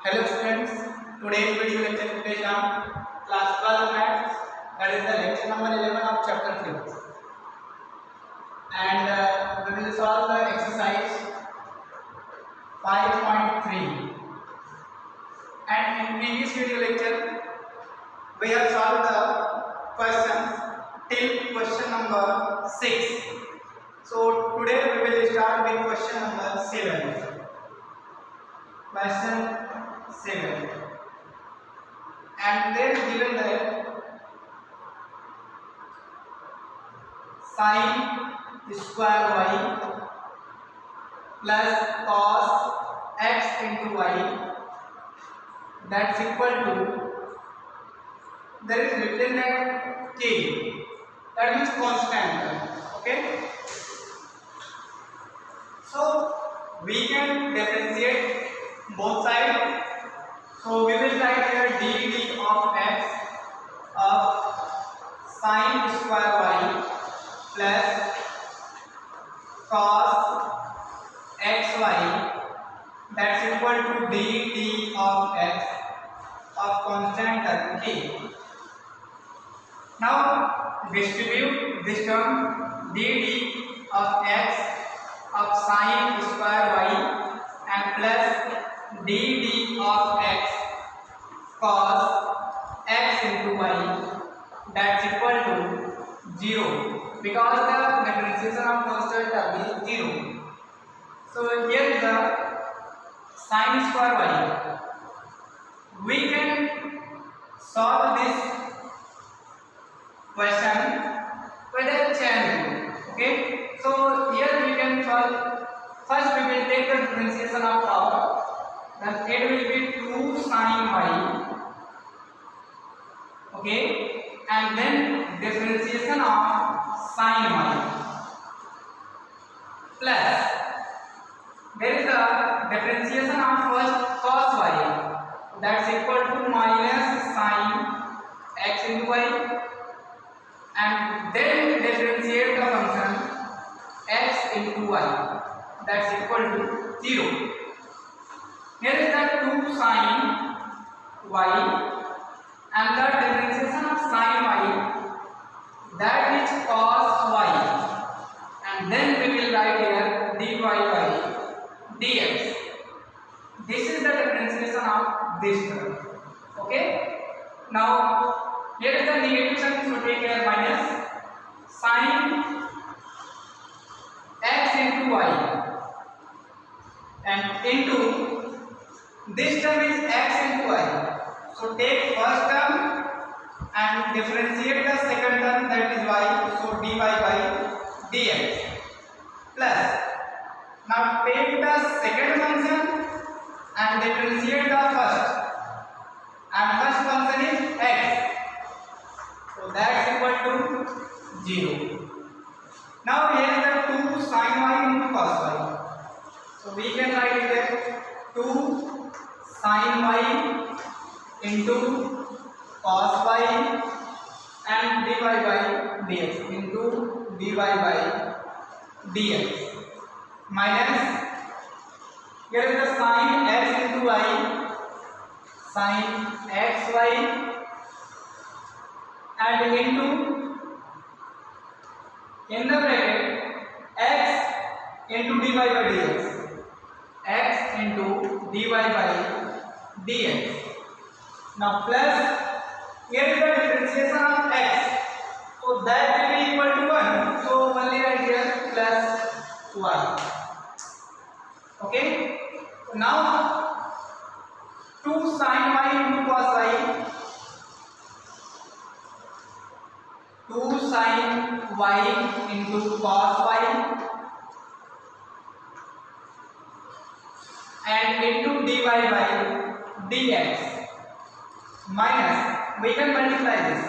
Hello students, today's video lecture today on class 12 maths, that is the lecture number 11 of chapter 5, and we will solve the exercise 5.3. And in previous video lecture we have solved the questions till question number 6. So today we will start with question number 7. Question 7, and there is given that sin square y plus cos x into y, that's equal to, there is written that k, that means constant. Okay, so we can differentiate both sides. So we will write here dd of x of sin square y plus cos xy, that's equal to dd of x of constant term k. Now distribute this term dd of x of sin square y and plus dd of x cos x into y, that's equal to 0 because the differentiation of constant term is 0. So here is the sin square y. We can solve this question with a chain rule. Okay, so here we can solve. First we will take the differentiation of power, then it will be 2 sin y, okay, and then differentiation of sin y plus, there is a differentiation of first cos y, that's equal to minus sin x into y, and then differentiate the function x into y, that's equal to 0. Here is the 2 sin y and the differentiation of sin y, that is cos y, and then we will write here dy by dx. This is the differentiation of this term. Okay, now here is the negative sign, so take here minus sin x into y, and into this term is x into y. So take first term and differentiate the second term, that is y. So dy by dx plus, now take the second function and differentiate the first, and first function is x. So that's equal to 0. Now here is the 2 sin y into cos y. So we can write it as 2 sin y into cos y and dy by dx into dy by dx minus, here is the sin x into y, sin xy, and into, in the bracket, x into dy by dx, x into dy by dx. Now plus, here is the differentiation of x, so that will be equal to 1, so only write here plus y. Okay, so now 2 sin y into cos y, 2 sin y into cos y, and into dy by dx minus, we can multiply this,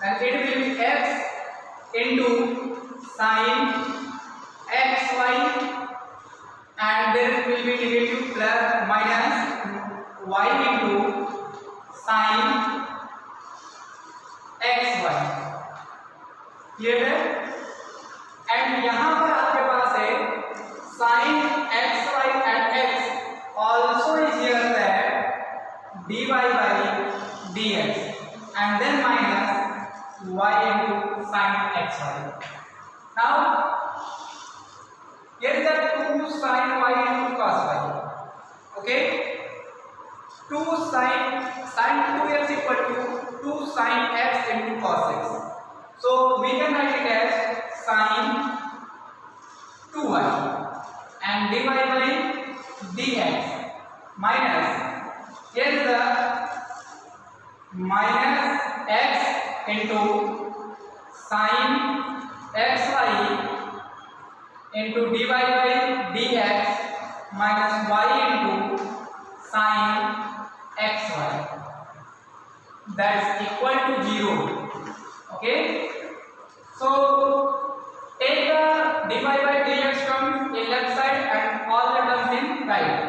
then it will be x into sin xy, and there will be negative plus minus y into sin xy. Clear है? And यहाँ पर आपके पास है sin xy and x also is here that dy by dx and then minus y into sin xy. Now here is the 2 sin y into cos y. Okay, 2 sin 2x equal to 2 sin x into cos x. So we can write it as sin 2y and dy by dx minus, here is the minus x into sin xy into dy by dx minus y into sin xy, that's equal to 0. Okay, so take the dy by dx terms in left side and all the terms in right.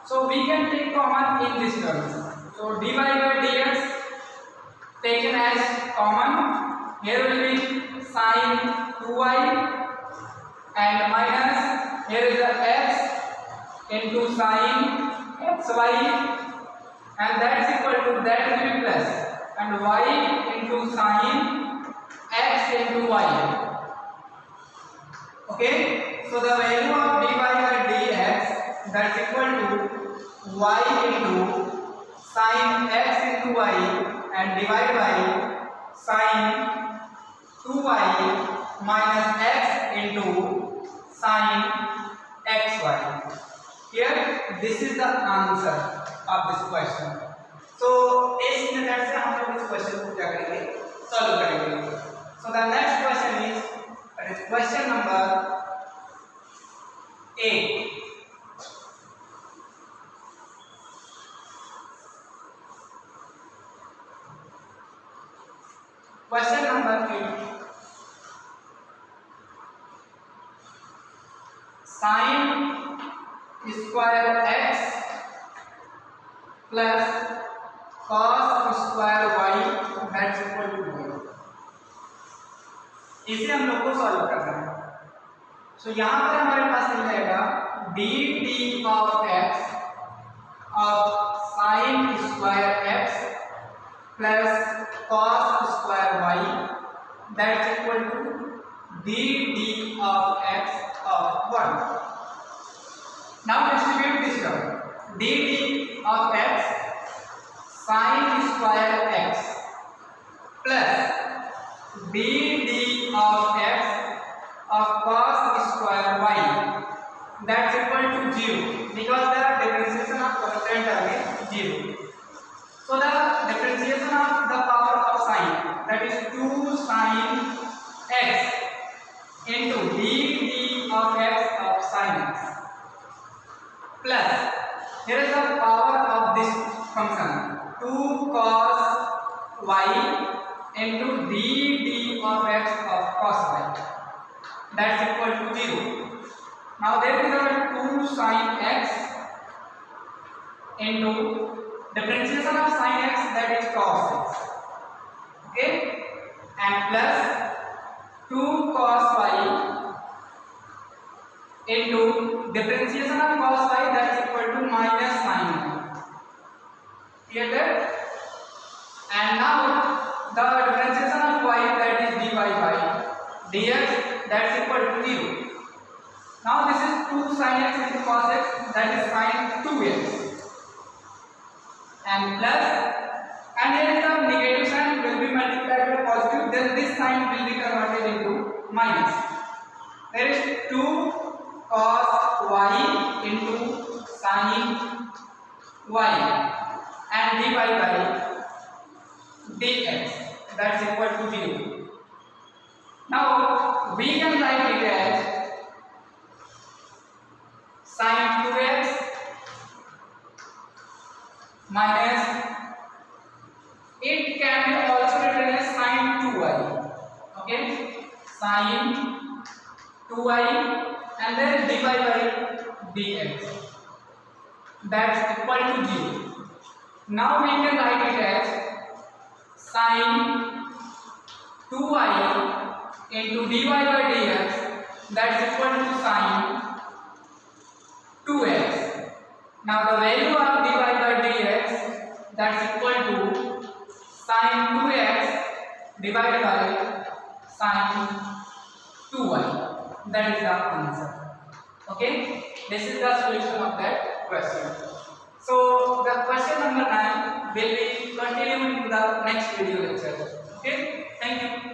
So we can take common in this terms. So dy by dx taken as common, here will be sin 2y and minus, here is the x into sin xy and that's equal to, that will be plus, and y into sin x into y. Okay, so the value of dy by dx, that's equal to y into sin x into y and divided by sin 2y minus x into sin xy. Here this is the answer of this question. So इस method से हम लोग इस question को क्या करेंगे, solve करेंगे. So the next question is question number 8. Question number 8. Sin square x plus cos square y that's equal to 1. इसे हम लोग को सॉल्व करना है. सो यहाँ पर हमारे पास मिल जाएगा dt of x of sin square x plus cos square y that's equal to dt of x of 1. Now distribute this term, dt of x sin square x plus dd of x of cos square y that's equal to 0 because the differentiation of constant term is 0. So the differentiation of the power of sin, that is 2 sin x into dd of x of sin x plus, here is the power of this function 2 cos y into dd of x of cos y that's equal to 0. Now there is a 2 sin x into differentiation of sin x, that is cos x. Okay, and plus 2 cos y into differentiation of cos y, that's equal to minus sin y. Clear that? And now the differentiation of y, that is dy by dx that's equal to 0. Now this is 2 sin x into cos x, that is sin 2x and plus, and here is the negative sign will be multiplied by positive, then this sign will be converted into minus. There is 2 cos y into sin y and dy by dx that's equal to 0. Now we can write it as sin 2x minus, it can be also written as sin 2y. Okay, sin 2y and then dy by dx that's equal to 0. Now we can write it as sin 2y into dy by dx that's equal to sin 2x. Now the value of dy by dx that's equal to sin 2x divided by sin 2y. That is the answer. Okay, this is the solution of that question. So the question number 9 will be continued in the next video lecture. Okay, thank you.